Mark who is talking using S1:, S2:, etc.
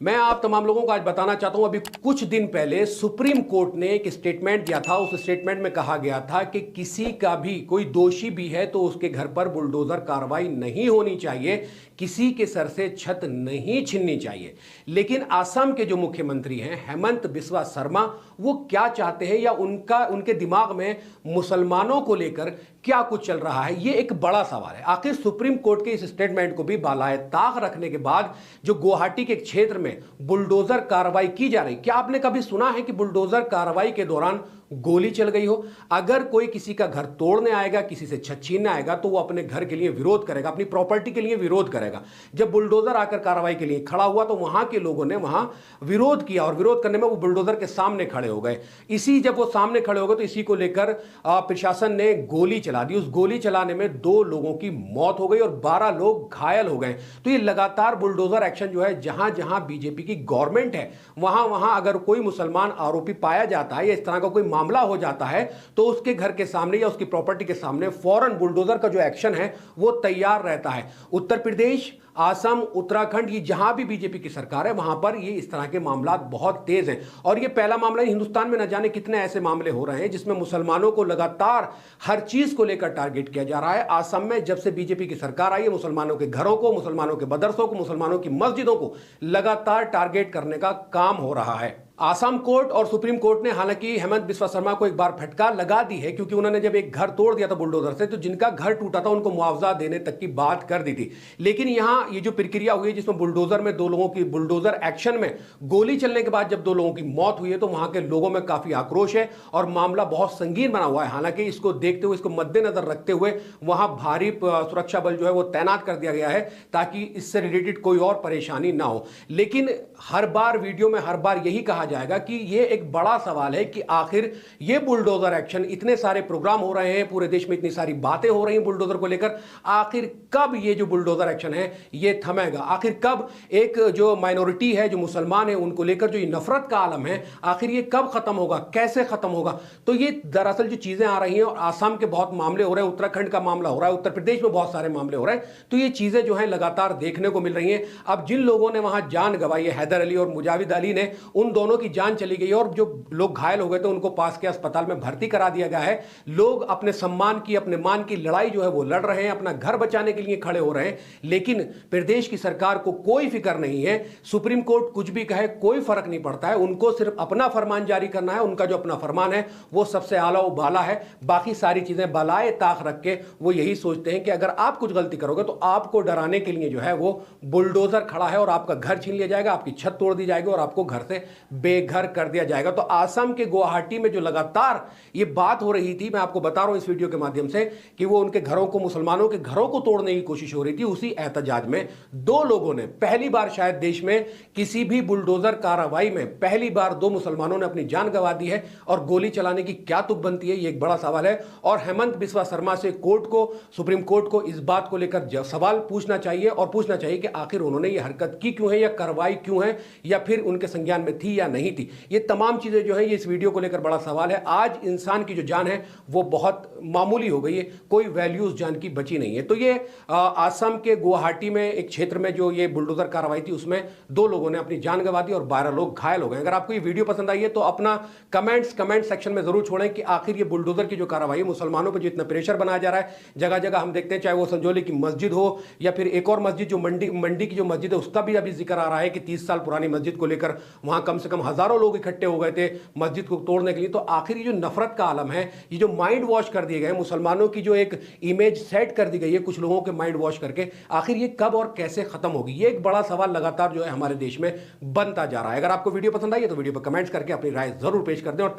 S1: मैं आप तमाम लोगों को आज बताना चाहता हूं, अभी कुछ दिन पहले सुप्रीम कोर्ट ने एक स्टेटमेंट दिया था। उस स्टेटमेंट में कहा गया था कि किसी का भी कोई दोषी भी है तो उसके घर पर बुलडोजर कार्रवाई नहीं होनी चाहिए, किसी के सर से छत नहीं छीननी चाहिए। लेकिन असम के जो मुख्यमंत्री हैं हेमंत बिस्वा शर्मा, वो क्या चाहते हैं या उनके दिमाग में मुसलमानों को लेकर क्या कुछ चल रहा है, ये एक बड़ा सवाल है। आखिर सुप्रीम कोर्ट के इस स्टेटमेंट को भी बालाए ताक रखने के बाद जो गुवाहाटी के क्षेत्र में बुलडोजर कार्रवाई की जा रही, क्या आपने कभी सुना है कि बुलडोजर कार्रवाई के दौरान गोली चल गई हो? अगर कोई किसी का घर तोड़ने आएगा, किसी से छत छीनने आएगा, तो वो अपने घर के लिए विरोध करेगा, अपनी प्रॉपर्टी के लिए विरोध करेगा। जब बुलडोजर आकर कार्रवाई के लिए खड़ा हुआ तो वहां के लोगों ने वहां विरोध किया और विरोध करने में वो बुलडोजर के सामने खड़े हो गए। जब वो सामने खड़े हो गए तो इसी को लेकर प्रशासन ने गोली चला दी। उस गोली चलाने में 2 लोगों की मौत हो गई और 12 लोग घायल हो गए। तो ये लगातार बुलडोजर एक्शन जो है, जहां जहां बीजेपी की गवर्नमेंट है वहां वहां अगर कोई मुसलमान आरोपी पाया जाता है या इस तरह का कोई मामला हो जाता है तो उसके घर के सामने या उसकी प्रॉपर्टी के सामने फौरन बुलडोजर का जो एक्शन है वो तैयार रहता है। उत्तर प्रदेश, असम, उत्तराखंड, ये जहां भी बीजेपी की सरकार है वहां पर ये इस तरह के मामला बहुत तेज हैं। और ये पहला मामला हिंदुस्तान में न जाने कितने ऐसे मामले हो रहे हैं जिसमें मुसलमानों को लगातार हर चीज को लेकर टारगेट किया जा रहा है। असम में जब से बीजेपी की सरकार आई है, मुसलमानों के घरों को, मुसलमानों के मदरसों को, मुसलमानों की मस्जिदों को लगातार टारगेट करने का काम हो रहा है। आसाम कोर्ट और सुप्रीम कोर्ट ने हालांकि हेमंत बिस्वा शर्मा को एक बार फटकार लगा दी है, क्योंकि उन्होंने जब एक घर तोड़ दिया था बुलडोजर से तो जिनका घर टूटा था उनको मुआवजा देने तक की बात कर दी थी। लेकिन यहां ये जो प्रक्रिया हुई है जिसमें बुलडोजर में 2 लोगों की बुलडोजर एक्शन में गोली चलने के बाद जब 2 लोगों की मौत हुई है तो वहां के लोगों में काफी आक्रोश है और मामला बहुत संगीन बना हुआ है। हालांकि इसको देखते हुए, इसको मद्देनजर रखते हुए वहां भारी सुरक्षा बल जो है वो तैनात कर दिया गया है ताकि इससे रिलेटेड कोई और परेशानी ना हो। लेकिन हर बार वीडियो में हर बार यही कहा जाएगा कि ये एक बड़ा सवाल है कि आखिर ये बुलडोजर एक्शन, इतने सारे प्रोग्राम हो रहे हैं, पूरे देश में इतनी सारी बातें हो रही हैं बुलडोजर को लेकर, आखिर कब ये जो बुलडोजर एक्शन है ये थमेगा? आखिर कब एक जो माइनॉरिटी है, जो मुसलमान है, उनको लेकर जो ये नफरत का आलम है, आखिर ये कब खत्म होगा, कैसे खत्म होगा? तो ये दरअसल जो चीजें आ रही हैं और आसाम के बहुत मामले हो रहे हैं, उत्तराखंड का मामला हो रहा है, उत्तर प्रदेश में बहुत सारे मामले हो रहे हैं, तो ये चीजें जो है लगातार देखने को मिल रही हैं। अब जिन लोगों ने वहां जान गंवाई है, हैदर अली और मुजाहिद अली ने, उन दोनों की जान चली गई और जो लोग घायल हो गए थे उनको पास के अस्पताल में भर्ती करा दिया गया है। लोग अपने सम्मान की, अपने मान की लड़ाई जो है वो लड़ रहे हैं, अपना घर बचाने के लिए खड़े हो रहे हैं। लेकिन प्रदेश की सरकार को कोई फिक्र नहीं है। सुप्रीम कोर्ट कुछ भी कहे कोई फर्क नहीं पड़ता है, उनको सिर्फ अपना फरमान जारी करना है। उनका जो अपना फरमान है वो सबसे आला व बाला है। बाकी सारी चीजें बलाए ताक रख के वो यही सोचते हैं कि अगर आप कुछ गलती करोगे तो आपको डराने के लिए जो है वो बुलडोजर खड़ा है और आपका घर छीन लिया जाएगा, आपकी छत तोड़ दी जाएगी और आपको घर से बेघर कर दिया जाएगा। तो आसाम के गुवाहाटी में जो लगातार ये बात हो रही थी, मैं आपको बता रहा हूं इस वीडियो के माध्यम से, कि वो उनके घरों को, मुसलमानों के घरों को तोड़ने की कोशिश हो रही थी, उसी एहतजाज में 2 लोगों ने, पहली बार शायद देश में किसी भी बुलडोजर कार्रवाई में पहली बार 2 मुसलमानों ने अपनी जान गंवा दी है। और गोली चलाने की क्या तुक बनती है, ये एक बड़ा सवाल है। और हेमंत बिस्वा शर्मा से कोर्ट को, सुप्रीम कोर्ट को इस बात को लेकर सवाल पूछना चाहिए और पूछना चाहिए कि आखिर उन्होंने ये हरकत की क्यों है, या कार्रवाई क्यों है, या फिर उनके संज्ञान में थी या नहीं थी। ये तमाम चीजें जो है ये इस वीडियो को लेकर बड़ा सवाल है। आज इंसान की जो जान है वो बहुत मामूली हो गई है, कोई वैल्यूज जान की बची नहीं है। तो ये असम के गुवाहाटी में एक क्षेत्र में जो ये बुलडोजर कार्रवाई थी उसमें 2 लोगों ने अपनी जान गंवा दी और 12 लोग घायल हो गए। अगर आपको ये वीडियो पसंद आई है तो अपना कमेंट सेक्शन में जरूर छोड़ें कि आखिर ये बुलडोजर की जो कार्रवाई है, मुसलमानों पर जो इतना प्रेशर बनाया जा रहा है, जगह जगह हम देखते हैं, चाहे वो संजौली की मस्जिद हो या फिर एक और मस्जिद जो मंडी की जो मस्जिद है उसका भी अभी जिक्र आ रहा है कि 30 साल पुरानी मस्जिद को लेकर वहां कम से कम हजारों लोग इकट्ठे हो गए थे मस्जिद को तोड़ने के लिए। तो आखिर ये जो नफरत का आलम है, ये जो माइंड वॉश कर दिए गए, मुसलमानों की जो एक इमेज सेट कर दी गई है कुछ लोगों के माइंड वॉश करके, आखिर ये कब और कैसे खत्म होगी, ये एक बड़ा सवाल लगातार जो है हमारे देश में बनता जा रहा है। अगर आपको वीडियो पसंद आई है तो वीडियो पर कमेंट्स करके अपनी राय जरूर पेश कर दें और